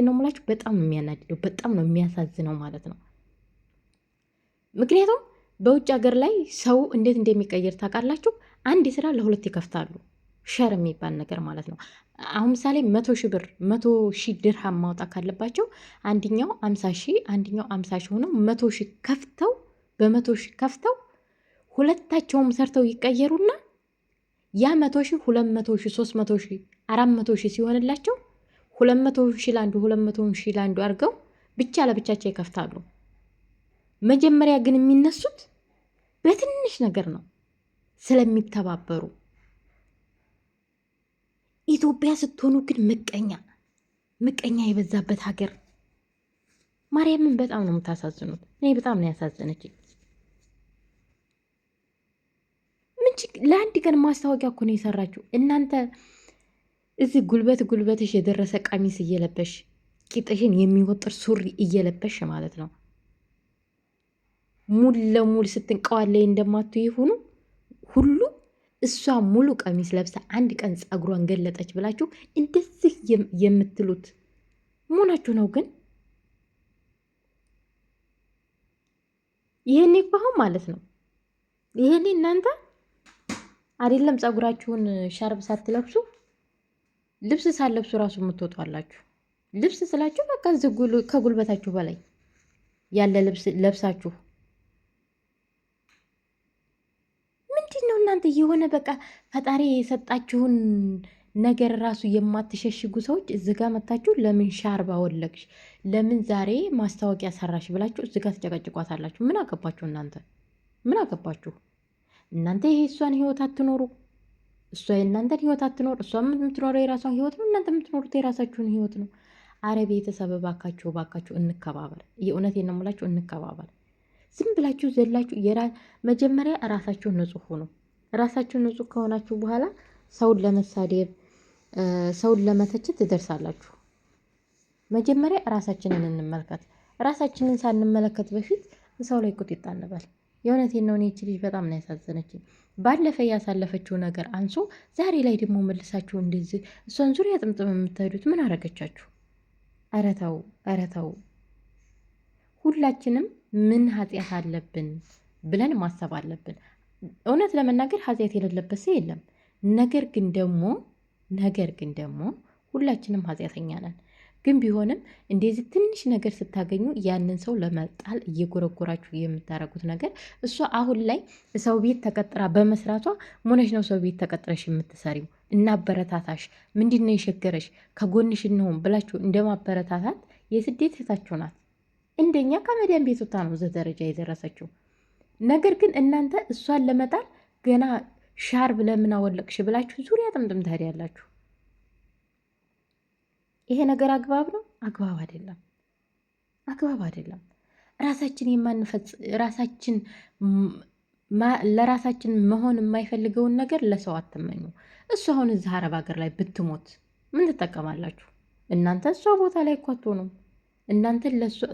ነው የምላችሁ። በጣም ነው የሚያናድደው፣ በጣም ነው የሚያሳዝነው ማለት ነው። ምክንያቱም በውጭ ሀገር ላይ ሰው እንዴት እንደሚቀየር ታውቃላችሁ? አንድ ስራ ለሁለት ይከፍታሉ። ሸር የሚባል ነገር ማለት ነው። አሁን ምሳሌ 100,000 ድርሃም ማውጣት ካለባቸው አንድኛው 50,000 አንድኛው 50,000 ሆነው 100,000 ከፍተው በ100,000 ከፍተው ሁለታቸውም ሰርተው ይቀየሩና ያ 100,000 200,000 300,000 400,000 ሲሆንላቸው 200,000 ለአንዱ 200,000 ለአንዱ አድርገው ብቻ ለብቻቸው ይከፍታሉ። መጀመሪያ ግን የሚነሱት በትንሽ ነገር ነው ስለሚተባበሩ። ኢትዮጵያ ስትሆኑ ግን ምቀኛ የበዛበት ሀገር። ማርያምን በጣም ነው የምታሳዝኑት። እኔ በጣም ነው ያሳዘነችኝ። ለአንድ ቀን ማስታወቂያ እኮ ነው የሰራችሁ እናንተ። እዚህ ጉልበትሽ የደረሰ ቀሚስ እየለበሽ ቂጥሽን የሚወጥር ሱሪ እየለበሽ ማለት ነው ሙሉ ለሙሉ ስትንቀዋለይ እንደማቱ ይሁኑ ሁሉ እሷ ሙሉ ቀሚስ ለብሳ አንድ ቀን ጸጉሯን ገለጠች ብላችሁ እንደዚህ የምትሉት መሆናችሁ ነው። ግን ይሄኔ አሁን ማለት ነው ይሄኔ እናንተ አይደለም ጸጉራችሁን ሻርብ ሳትለብሱ ልብስ ሳትለብሱ ራሱ የምትወጣላችሁ። ልብስ ስላችሁ በቃ ከጉልበታችሁ በላይ ያለ ልብስ ለብሳችሁ ምንድነው እናንተ የሆነ በቃ ፈጣሪ የሰጣችሁን ነገር ራሱ የማትሸሽጉ ሰዎች እዚህ ጋር መታችሁ ለምን ሻርባ ወለቅሽ፣ ለምን ዛሬ ማስታወቂያ ሰራሽ ብላችሁ እዚህ ጋር ትጨቀጭቋታላችሁ። ምን አገባችሁ እናንተ? ምን አገባችሁ እናንተ? ይሄ እሷን ህይወት አትኖሩ፣ እሷ የእናንተን ህይወት አትኖር። እሷ የምትኖረው የራሷን ህይወት ነው፣ እናንተ የምትኖሩት የራሳችሁን ህይወት ነው። አረ ቤተሰብ ባካችሁ እንከባበር። የእውነቴን ነው የምላችሁ፣ እንከባበር። ዝም ብላችሁ ዘላችሁ መጀመሪያ ራሳችሁን ንጹህ ሁኑ። ራሳችሁን ንጹህ ከሆናችሁ በኋላ ሰውን ለመሳደብ ሰውን ለመተቸት ትደርሳላችሁ። መጀመሪያ ራሳችንን እንመልከት። ራሳችንን ሳንመለከት በፊት ሰው ላይ ቁጥ ይጣንበል። የእውነቴን ነው። እኔ እቺ ልጅ በጣም ነው ያሳዘነችኝ። ባለፈ ያሳለፈችው ነገር አንሶ ዛሬ ላይ ደግሞ መልሳችሁ እንደዚህ እሷን ዙሪያ ጥምጥም የምትሄዱት ምን አረገቻችሁ? ኧረ ተው። ሁላችንም ምን ኃጢአት አለብን ብለን ማሰብ አለብን። እውነት ለመናገር ኃጢአት የሌለበት ሰው የለም። ነገር ግን ደግሞ ሁላችንም ኃጢአተኛ ነን። ግን ቢሆንም እንደዚህ ትንሽ ነገር ስታገኙ ያንን ሰው ለመጣል እየጎረጎራችሁ የምታረጉት ነገር እሷ አሁን ላይ ሰው ቤት ተቀጥራ በመስራቷ ሞነሽ ነው ሰው ቤት ተቀጥረሽ የምትሰሪው። እናበረታታሽ፣ ምንድን ነው የሸገረሽ፣ ከጎንሽ እንሆን ብላችሁ እንደማበረታታት የስደት እህታችሁ ናት። እንደኛ ከመዳን ቤት ወጣ ነው እዚህ ደረጃ የደረሰችው። ነገር ግን እናንተ እሷን ለመጣል ገና ሻርብ ለምን አወለቅሽ ብላችሁ ዙሪያ ጥምጥም ትሄዳላችሁ። ይሄ ነገር አግባብ ነው? አግባብ አይደለም። ለራሳችን መሆን የማይፈልገውን ነገር ለሰው አትመኙ። እሱ አሁን እዚህ አረብ ሀገር ላይ ብትሞት ምን ትጠቀማላችሁ እናንተ? እሷ ቦታ ላይ እኮ አትሆኑም። እናንተ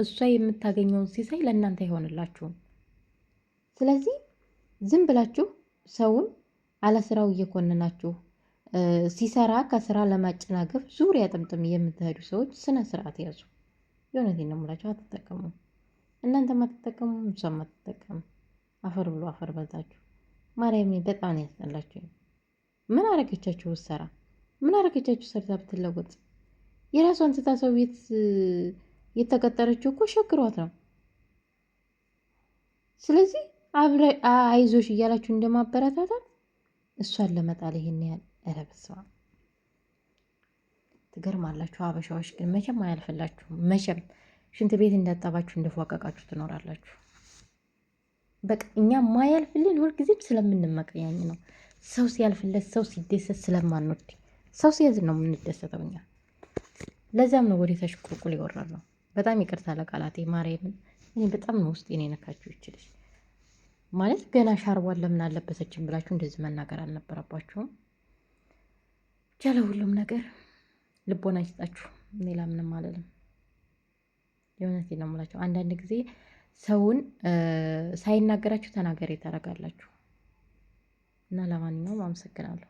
እሷ የምታገኘውን ሲሳይ ለእናንተ አይሆንላችሁም። ስለዚህ ዝም ብላችሁ ሰውን አለስራው እየኮንናችሁ ሲሰራ ከስራ ለማጨናገፍ ዙሪያ ጥምጥም የምትሄዱ ሰዎች ስነ ስርዓት ያዙ። የእውነቴን ነው የምላችሁ። አትጠቀሙ፣ እናንተም አትጠቀሙ፣ እሷም አትጠቀሙ። አፈር ብሎ አፈር በልታችሁ። ማርያም በጣም ነው ያስጠላችሁ። ምን አረገቻችሁ? ሰራ ምን አረገቻችሁ? ሰርታ ብትለወጥ የራሷን ትታ ሰው ቤት የተቀጠረችው እኮ ሸክሯት ነው። ስለዚህ አይዞሽ እያላችሁ እንደማበረታታት እሷን ለመጣል ይሄን ያህል ረብሰዋ ትገርማላችሁ። አበሻዎች ግን መቼም አያልፍላችሁም። መቼም ሽንት ቤት እንዳጠባችሁ እንደፏቀቃችሁ ትኖራላችሁ። በቃ እኛ ማያልፍልን ሁልጊዜም ስለምንመቀያኝ ነው። ሰው ሲያልፍለት፣ ሰው ሲደሰት ስለማንወድ፣ ሰው ሲያዝ ነው የምንደሰተው እኛ። ለዛም ነው ወደታች ቁልቁል ይወራል ነው። በጣም ይቅርታ ለቃላቴ ማርያምን። እኔ በጣም ነው ውስጤን የነካችሁ ይችላል ማለት ገና ሻርቧን ለምን አለበሰችን ብላችሁ እንደዚህ መናገር አልነበረባችሁም። ብቻ ለሁሉም ነገር ልቦና ይስጣችሁ። ሌላ ምንም አልልም። የእውነቴን ነው የምላችሁ። አንዳንድ ጊዜ ሰውን ሳይናገራችሁ ተናገሬ ታደርጋላችሁ እና ለማንኛውም አመሰግናለሁ።